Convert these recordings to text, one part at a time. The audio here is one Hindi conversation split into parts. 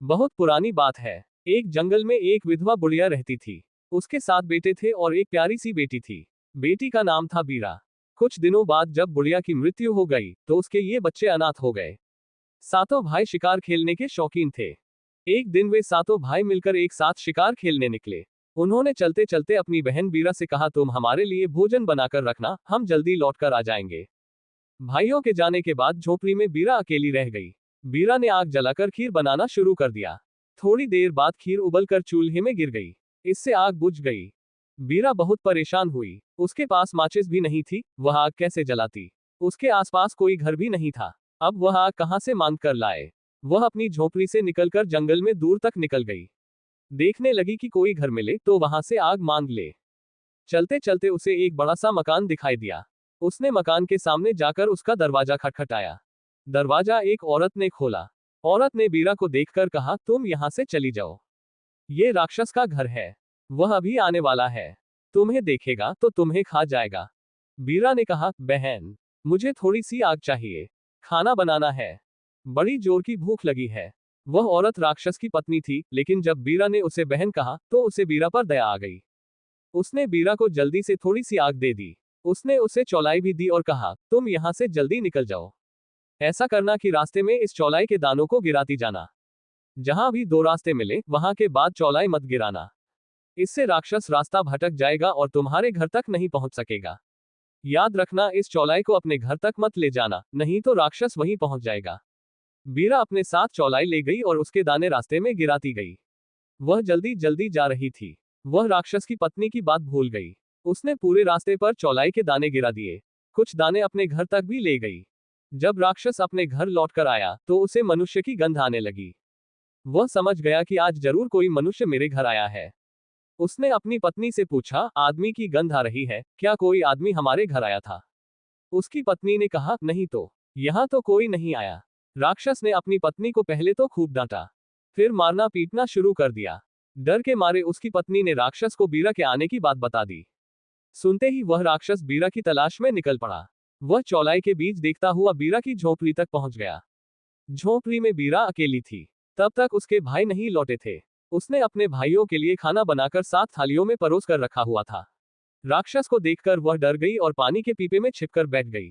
बहुत पुरानी बात है। एक जंगल में एक विधवा बुढ़िया रहती थी। उसके 7 बेटे थे और एक प्यारी सी बेटी थी। बेटी का नाम था बीरा। कुछ दिनों बाद जब बुढ़िया की मृत्यु हो गई तो उसके ये बच्चे अनाथ हो गए। सातों भाई शिकार खेलने के शौकीन थे। एक दिन वे सातों भाई मिलकर एक साथ शिकार खेलने निकले। उन्होंने चलते चलते अपनी बहन बीरा से कहा, तुम हमारे लिए भोजन बनाकर रखना, हम जल्दी लौटकर आ जाएंगे। भाइयों के जाने के बाद झोपड़ी में बीरा अकेली रह गई। बीरा ने आग जलाकर खीर बनाना शुरू कर दिया। थोड़ी देर बाद खीर उबलकर चूल्हे में गिर गई। इससे आग बुझ गई। बीरा बहुत परेशान हुई। उसके पास माचिस भी नहीं थी, वह आग कैसे जलाती? उसके आसपास कोई घर भी नहीं था। अब वह आग कहां से मांग कर लाए? वह अपनी झोपड़ी से निकलकर जंगल में दूर तक निकल गई। देखने लगी कि कोई घर मिले तो वहां से आग मांग ले। चलते चलते उसे एक बड़ा सा मकान दिखाई दिया। उसने मकान के सामने जाकर उसका दरवाजा खटखटाया। दरवाजा एक औरत ने खोला। औरत ने बीरा को देखकर कहा, तुम यहां से चली जाओ। ये राक्षस का घर है। वह अभी आने वाला है। तुम्हें देखेगा तो तुम्हें खा जाएगा। बीरा ने कहा, बहन, मुझे थोड़ी सी आग चाहिए। खाना बनाना है। बड़ी जोर की भूख लगी है। वह औरत राक्षस की पत्नी थी, लेकिन जब बीरा ने उसे बहन कहा तो उसे बीरा पर दया आ गई। उसने बीरा को जल्दी से थोड़ी सी आग दे दी। उसने उसे चौलाई भी दी और कहा, तुम यहां से जल्दी निकल जाओ। ऐसा करना कि रास्ते में इस चौलाई के दानों को गिराती जाना। जहां भी 2 रास्ते मिले वहां के बाद चौलाई मत गिराना। इससे राक्षस रास्ता भटक जाएगा और तुम्हारे घर तक नहीं पहुंच सकेगा। याद रखना, इस चौलाई को अपने घर तक मत ले जाना, नहीं तो राक्षस वहीं पहुंच जाएगा। बीरा अपने साथ चौलाई ले गई और उसके दाने रास्ते में गिराती गई। वह जल्दी जल्दी जा रही थी। वह राक्षस की पत्नी की बात भूल गई। उसने पूरे रास्ते पर चौलाई के दाने गिरा दिए। कुछ दाने अपने घर तक भी ले गई। जब राक्षस अपने घर लौटकर आया तो उसे मनुष्य की गंध आने लगी। वह समझ गया कि आज जरूर कोई मनुष्य मेरे घर आया है। उसने अपनी पत्नी से पूछा, आदमी की गंध आ रही है, क्या कोई आदमी हमारे घर आया था? उसकी पत्नी ने कहा, नहीं तो, यहां तो कोई नहीं आया। राक्षस ने अपनी पत्नी को पहले तो खूब डांटा, फिर मारना पीटना शुरू कर दिया। डर के मारे उसकी पत्नी ने राक्षस को बीरा के आने की बात बता दी। सुनते ही वह राक्षस बीरा की तलाश में निकल पड़ा। वह चौलाई के बीच देखता हुआ बीरा की झोपड़ी तक पहुंच गया। झोपड़ी में बीरा अकेली थी। तब तक उसके भाई नहीं लौटे थे। उसने अपने भाइयों के लिए खाना बनाकर 7 थालियों में परोस कर रखा हुआ था। राक्षस को देखकर वह डर गई और पानी के पीपे में छिपकर बैठ गई।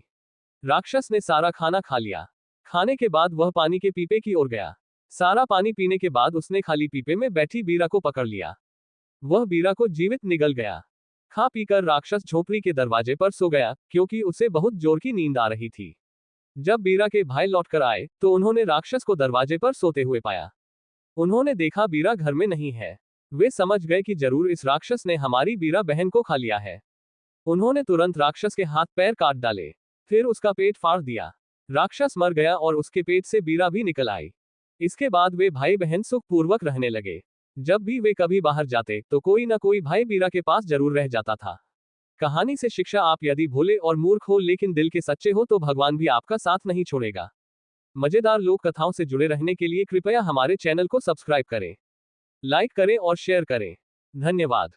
राक्षस ने सारा खाना खा लिया। खाने के बाद वह पानी के पीपे की ओर गया। सारा पानी पीने के बाद उसने खाली पीपे में बैठी बीरा को पकड़ लिया। वह बीरा को जीवित निगल गया। खा पीकर राक्षस झोपड़ी के दरवाजे पर सो गया, क्योंकि उसे बहुत जोर की नींद आ रही थी। जब बीरा के भाई लौटकर आए तो उन्होंने राक्षस को दरवाजे पर सोते हुए पाया। उन्होंने देखा बीरा घर में नहीं है। वे समझ गए कि जरूर इस राक्षस ने हमारी बीरा बहन को खा लिया है। उन्होंने तुरंत राक्षस के हाथ पैर काट डाले, फिर उसका पेट फाड़ दिया। राक्षस मर गया और उसके पेट से बीरा भी निकल आई। इसके बाद वे भाई बहन सुखपूर्वक रहने लगे। जब भी वे कभी बाहर जाते तो कोई ना कोई भाई बीरा के पास जरूर रह जाता था। कहानी से शिक्षा, आप यदि भोले और मूर्ख हो लेकिन दिल के सच्चे हो तो भगवान भी आपका साथ नहीं छोड़ेगा। मजेदार लोक कथाओं से जुड़े रहने के लिए कृपया हमारे चैनल को सब्सक्राइब करें, लाइक करें और शेयर करें। धन्यवाद।